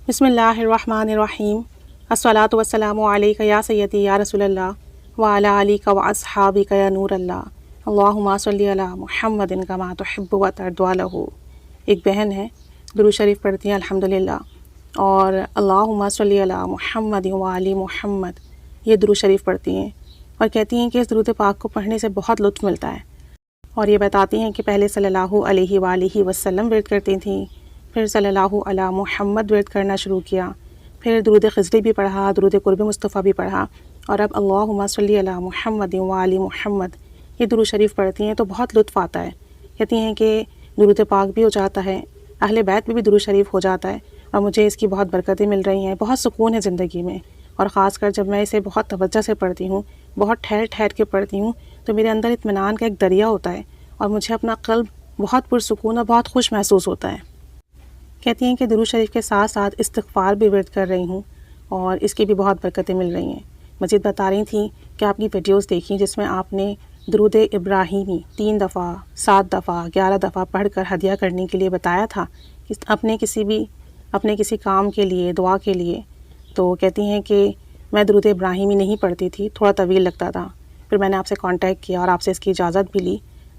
بسم اللہ الرحمن الرحیم الصلاۃ والسلام علیک یا سیدی یا رسول اللہ وعلی آلک و اصحابک یا نور اللہ اللہم صلی علی محمد کما تحب و ترضی لہ۔ ایک بہن ہے، درود شریف پڑھتی ہیں الحمدللہ، اور اللہم صلی علی محمد و آل محمد یہ درود شریف پڑھتی ہیں، اور کہتی ہیں کہ اس درود پاک کو پڑھنے سے بہت لطف ملتا ہے، اور یہ بتاتی ہیں کہ پہلے صلی اللہ علیہ وآلہ وسلم ورد کرتی تھیں، پھر صلی اللہ علی محمد ورد کرنا شروع کیا، پھر درود خضری بھی پڑھا، درود قرب مصطفیٰ بھی پڑھا، اور اب اللہم صلی علی محمد و آل محمد یہ درود شریف پڑھتی ہیں تو بہت لطف آتا ہے۔ کہتی ہیں کہ درود پاک بھی ہو جاتا ہے، اہل بیت بھی درود شریف ہو جاتا ہے، اور مجھے اس کی بہت برکتیں مل رہی ہیں، بہت سکون ہے زندگی میں، اور خاص کر جب میں اسے بہت توجہ سے پڑھتی ہوں، بہت ٹھہر ٹھہر کے پڑھتی ہوں، تو میرے اندر اطمینان کا ایک دریا ہوتا ہے، اور مجھے اپنا قلب بہت پرسکون اور بہت خوش محسوس ہوتا ہے۔ کہتی ہیں کہ درود شریف کے ساتھ ساتھ استغفار بھی ورد کر رہی ہوں، اور اس کی بھی بہت برکتیں مل رہی ہیں۔ مزید بتا رہی تھیں کہ آپ کی ویڈیوز دیکھیں جس میں آپ نے درود ابراہیمی 3 دفعہ، 7 دفعہ، 11 دفعہ پڑھ کر ہدیہ کرنے کے لیے بتایا تھا، کہ اپنے کسی کام کے لیے، دعا کے لیے۔ تو کہتی ہیں کہ میں درود ابراہیمی نہیں پڑھتی تھی، تھوڑا طویل لگتا تھا، پھر میں نے آپ سے کانٹیکٹ کیا اور آپ سے اس کی اجازت بھی لی،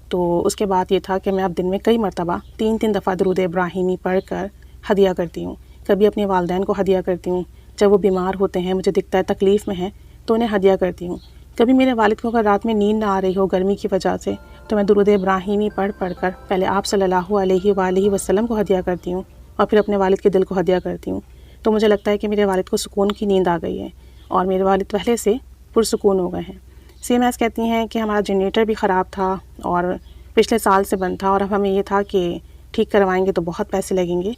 تو اس کے بعد یہ تھا کہ میں اب دن میں کئی مرتبہ 3 دفعہ درود ابراہیمی پڑھ کر ہدیہ کرتی ہوں۔ کبھی اپنے والدین کو ہدیہ کرتی ہوں، جب وہ بیمار ہوتے ہیں، مجھے دکھتا ہے تکلیف میں ہیں تو انہیں ہدیہ کرتی ہوں۔ کبھی میرے والد کو اگر رات میں نیند نہ آ رہی ہو گرمی کی وجہ سے، تو میں درود ابراہیمی پڑھ کر پہلے آپ صلی اللہ علیہ وآلہ وسلم کو ہدیہ کرتی ہوں، اور پھر اپنے والد کے دل کو ہدیہ کرتی ہوں، تو مجھے لگتا ہے کہ میرے والد کو سکون کی نیند آ گئی ہے، اور میرے والد پہلے سے پرسکون ہو گئے ہیں۔ سیم ایس کہتی ہیں کہ ہمارا جنریٹر بھی خراب تھا، اور پچھلے سال سے بند تھا، اور اب ہمیں یہ تھا کہ ٹھیک کروائیں گے تو بہت پیسے لگیں گے،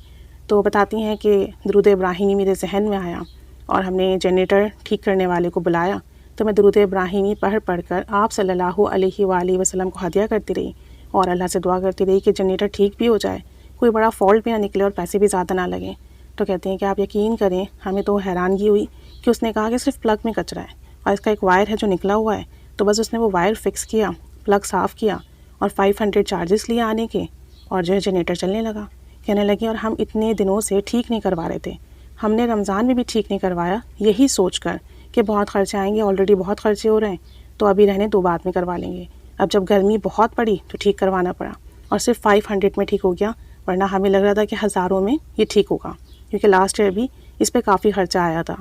تو بتاتی ہیں کہ درود ابراہیمی میرے ذہن میں آیا، اور ہم نے جنریٹر ٹھیک کرنے والے کو بلایا، تو میں درود ابراہیمی پڑھ کر آپ صلی اللہ علیہ وآلہ وسلم کو ہدیہ کرتی رہی، اور اللہ سے دعا کرتی رہی کہ جنریٹر ٹھیک بھی ہو جائے، کوئی بڑا فالٹ بھی نہ نکلے اور پیسے بھی زیادہ نہ لگیں۔ تو کہتے ہیں کہ آپ یقین کریں، ہمیں تو حیرانگی ہوئی کہ اس نے کہا کہ صرف پلگ میں کچرا ہے، اور اس کا ایک وائر ہے جو نکلا ہوا ہے، تو بس اس نے وہ وائر فکس کیا، پلگ صاف کیا، اور 500 چارجز لیے آنے کے، اور جو ہے جنریٹر چلنے لگا۔ کہنے لگی اور ہم اتنے دنوں سے ٹھیک نہیں کروا رہے تھے، ہم نے رمضان میں بھی ٹھیک نہیں کروایا، یہی سوچ کر کہ بہت خرچے آئیں گے، آلریڈی بہت خرچے ہو رہے ہیں، تو ابھی رہنے دو، بعد میں کروا لیں گے۔ اب جب گرمی بہت پڑی تو ٹھیک کروانا پڑا، اور صرف 500 میں ٹھیک ہو گیا، ورنہ ہمیں لگ رہا تھا کہ ہزاروں میں یہ ٹھیک ہوگا، کیونکہ لاسٹ ایئر بھی اس پہ کافی خرچہ آیا تھا۔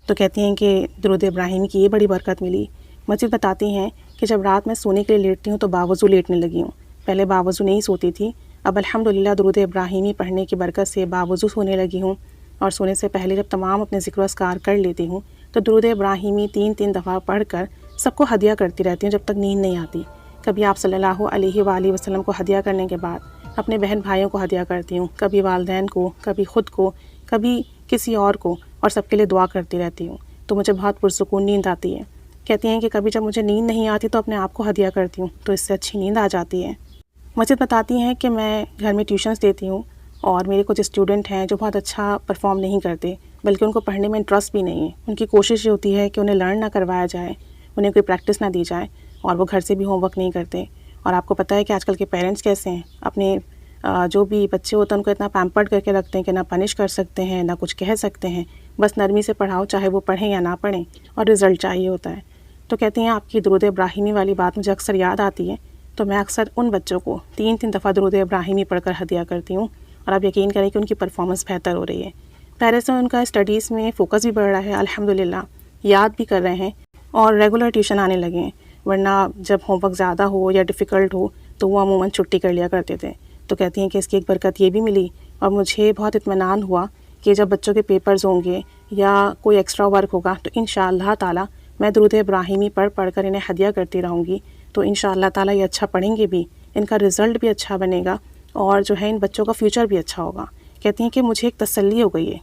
تو کہتی ہیں کہ درود ابراہیم کی یہ بڑی برکت ملی۔ مزید بتاتی ہیں کہ جب رات میں سونے کے لیے لیٹتی ہوں تو باوضو لیٹنے لگی ہوں، پہلے باوضو نہیں سوتی تھی، اب الحمدللہ درود ابراہیمی پڑھنے کی برکت سے باوضو سونے لگی ہوں، اور سونے سے پہلے جب تمام اپنے ذکر و اذکار کر لیتی ہوں تو درود ابراہیمی 3 دفعہ پڑھ کر سب کو ہدیہ کرتی رہتی ہوں جب تک نیند نہیں آتی۔ کبھی آپ صلی اللہ علیہ وآلہ وسلم کو ہدیہ کرنے کے بعد اپنے بہن بھائیوں کو ہدیہ کرتی ہوں، کبھی والدین کو، کبھی خود کو، کبھی کسی اور کو، اور سب کے لیے دعا کرتی رہتی ہوں، تو مجھے بہت پرسکون نیند آتی ہے۔ کہتی ہیں کہ کبھی جب مجھے نیند نہیں آتی تو اپنے آپ کو ہدیہ کرتی ہوں، تو اس سے اچھی نیند آ جاتی ہے۔ مزید بتاتی ہیں کہ میں گھر میں ٹیوشنز دیتی ہوں، اور میرے کچھ اسٹوڈنٹ ہیں جو بہت اچھا پرفارم نہیں کرتے، بلکہ ان کو پڑھنے میں انٹرسٹ بھی نہیں ہے، ان کی کوشش یہ ہوتی ہے کہ انہیں لرن نہ کروایا جائے، انہیں کوئی پریکٹس نہ دی جائے، اور وہ گھر سے بھی ہوم ورک نہیں کرتے۔ اور آپ کو پتہ ہے کہ آج کل کے پیرنٹس کیسے ہیں، اپنے جو بھی بچے ہوتے ہیں ان کو اتنا پیمپرڈ کر کے رکھتے ہیں کہ نہ پنش کر سکتے ہیں، نہ کچھ کہہ سکتے ہیں، بس نرمی سے پڑھاؤ، چاہے وہ پڑھیں یا نہ پڑھیں، اور رزلٹ چاہیے ہوتا ہے۔ تو کہتی ہیں آپ کی درود ابراہیمی والی بات مجھے اکثر یاد آتی ہے، تو میں اکثر ان بچوں کو 3 دفعہ درود ابراہیمی پڑھ کر ہدیہ کرتی ہوں، اور آپ یقین کریں کہ ان کی پرفارمنس بہتر ہو رہی ہے۔ پہلے سے ان کا اسٹڈیز میں فوکس بھی بڑھ رہا ہے الحمدللہ، یاد بھی کر رہے ہیں، اور ریگولر ٹیوشن آنے لگے ہیں، ورنہ جب ہوم ورک زیادہ ہو یا ڈیفیکلٹ ہو تو وہ عموماً چھٹی کر لیا کرتے تھے۔ تو کہتی ہیں کہ اس کی ایک برکت یہ بھی ملی، اور مجھے بہت اطمینان ہوا کہ جب بچوں کے پیپرز ہوں گے یا کوئی ایکسٹرا ورک ہوگا تو انشاءاللہ تعالی میں درود ابراہیمی پڑھ کر انہیں ہدیہ کرتی رہوں گی، تو انشاءاللہ تعالی یہ اچھا پڑھیں گے بھی، ان کا رزلٹ بھی اچھا بنے گا، اور جو ہے ان بچوں کا فیوچر بھی اچھا ہوگا۔ کہتی ہیں کہ مجھے ایک تسلی ہو گئی ہے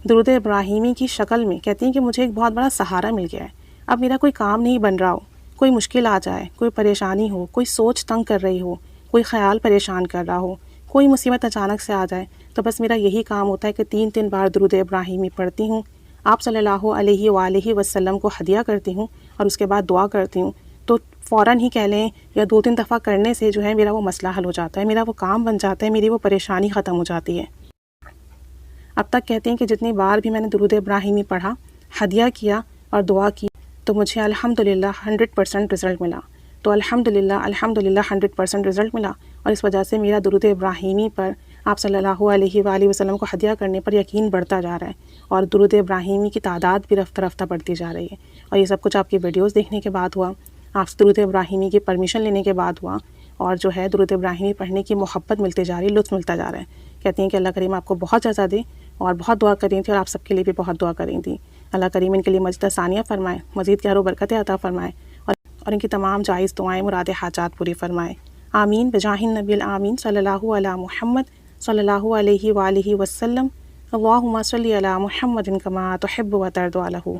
درود ابراہیمی کی شکل میں، کہتی ہیں کہ مجھے ایک بہت بڑا سہارا مل گیا ہے۔ اب میرا کوئی کام نہیں بن رہا ہو، کوئی مشکل آ جائے، کوئی پریشانی ہو، کوئی سوچ تنگ کر رہی ہو، کوئی خیال پریشان کر رہا ہو، کوئی مصیبت اچانک سے آ جائے، تو بس میرا یہی کام ہوتا ہے کہ 3 بار درود ابراہیمی پڑھتی ہوں، آپ صلی اللہ علیہ وآلہ وسلم کو ہدیہ کرتی ہوں، اور اس کے بعد دعا کرتی ہوں، تو فوراً ہی کہہ لیں یا 2 دفعہ کرنے سے جو ہے میرا وہ مسئلہ حل ہو جاتا ہے، میرا وہ کام بن جاتا ہے، میری وہ پریشانی ختم ہو جاتی ہے۔ اب تک کہتے ہیں کہ جتنی بار بھی میں نے درود ابراہیمی پڑھا، ہدیہ کیا اور دعا کی تو مجھے الحمدللہ 100% رزلٹ ملا۔ تو الحمدللہ 100% رزلٹ ملا، اور اس وجہ سے میرا درود ابراہیمی پر آپ صلی اللہ علیہ وآلہ وسلم کو ہدیہ کرنے پر یقین بڑھتا جا رہا ہے، اور درود ابراہیمی کی تعداد بھی رفتہ رفتہ بڑھتی جا رہی ہے۔ اور یہ سب کچھ آپ کی ویڈیوز دیکھنے کے بعد ہوا، آپ سے درود ابراہیمی کی پرمیشن لینے کے بعد ہوا، اور جو ہے درود ابراہیمی پڑھنے کی محبت ملتی جا رہی ہے، لطف ملتا جا رہا ہے۔ کہتی ہیں کہ اللہ کریم آپ کو بہت جزا دے، اور بہت دعا کر رہی تھیں، اور آپ سب کے لیے بھی بہت دعا کر رہی تھیں۔ اللہ کریم ان کے لیے مزید ثانیہ فرمائے، مزید خیر و برکتیں عطا فرمائے، اور ان کی تمام جائز دعائیں، مراد حاجات پوری فرمائے۔ آمین بجاہ النبی الآمین صلی اللہ علی محمد صلی اللہ علیہ وآلہ وسلم۔ اللہم صلی علی محمد کما تحب و ترضی عنہ۔